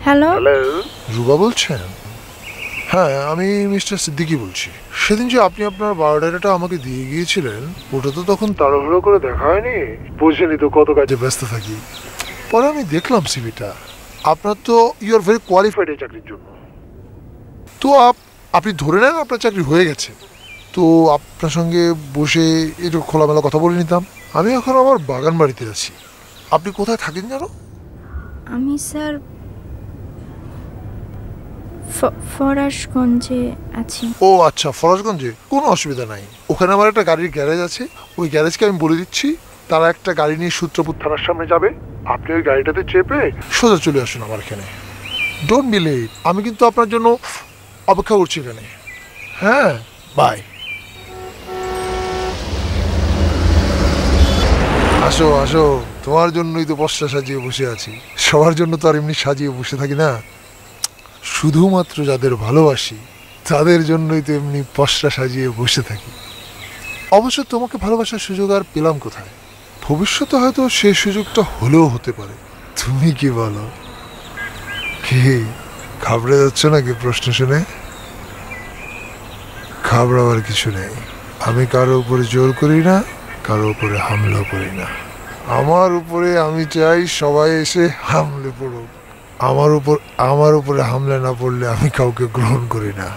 Hello. Ruba বলছেন? হ্যাঁ, আমি মিস্টার সিদ্দিকী বলছি। সেদিন যে আপনি আপনার বায়োডাটাটা আমাকে দিয়ে গিয়েছিলেন, ওটা তো তখন তাড়াহুড়ো করে দেখা হয়নি। বুঝেনি তো কত কাজে ব্যস্ত থাকি। পরে আমি দেখলাম সিভিটা। আপনার তো ইউ আর ভেরি কোয়ালিফাইড এই চাকরির জন্য। তো আপনি ধরে নেন আপনার চাকরি হয়ে গেছে। তো আপনার সঙ্গে বসে একটু খোলামেলা কথা বলে নিতাম। আমি এখন আমার বাগান বাড়িতে আছি। আপনি কোথায় থাকেন জানো? আমি স্যার ফরাশগঞ্জে আছি। ও আচ্ছা, ফরাজগঞ্জে কোনো অসুবিধা নাই। ওখানে আমার একটা গাড়ির গ্যারেজ আছে। ওই গ্যারেজকে আমি বলে দিচ্ছি, তারা একটা গাড়ি নিয়ে সূত্রপুর থানার সামনে যাবে। আপনি ওই গাড়িটাতে চেপে সোজা চলে আসুন আমার এখানে। Don't be late. আমি কিন্তু আপনার জন্য অপেক্ষা করছি এখানে। হ্যাঁ, বাই। আসো আসো, তোমার জন্যই তো বস্তা সাজিয়ে বসে আছি। সবার জন্য তো আর এমনি সাজিয়ে বসে থাকি না। শুধুমাত্র যাদের ভালোবাসি তাদের জন্যই তো এমনি পশরা সাজিয়ে বসে থাকি। অবশ্য তোমাকে ভালোবাসার সুযোগ আর পেলাম কোথায়? ভবিষ্যতে হয়তো সেই সুযোগটা হলেও হতে পারে। তুমি কি বলো? কি ঘাবড়ে যাচ্ছ নাকি প্রশ্ন শুনে? ঘাবড়াবার কিছু নেই। আমি কারো উপরে জোর করি না, কারো উপরে হামলা করি না। আমার উপরে আমি চাই সবাই এসে হামলে পড়ুক। আমার উপরে হামলে না পড়লে আমি কাউকে গ্রহণ করি না।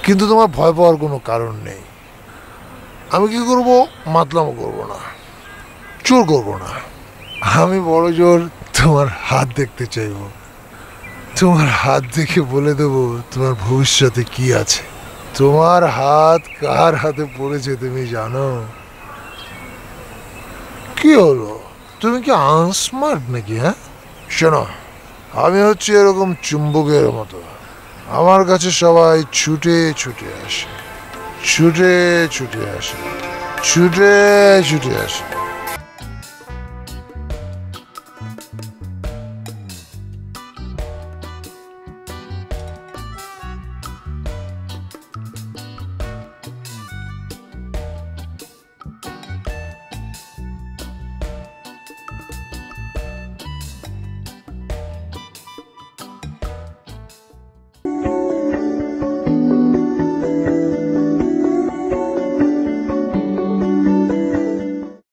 কিন্তু তোমার ভয় পাওয়ার কোনো কারণ নেই। আমি কি করব? মাতলামো করব না, চোর করব না। আমি বড় জোর তোমার হাত দেখতে চাইব। তোমার হাত দেখে বলে দেব তোমার ভবিষ্যতে কি আছে। তোমার হাত কার হাতে পড়েছে তুমি জানো? কি হলো, তুমি কি আনস্মার্ট নাকি? হ্যাঁ, শোনো, আমি হচ্ছে এরকম চুম্বকের মতো। আমার কাছে সবাই ছুটে ছুটে আসে, ছুটে ছুটে আসে, ছুটে ছুটে আসে।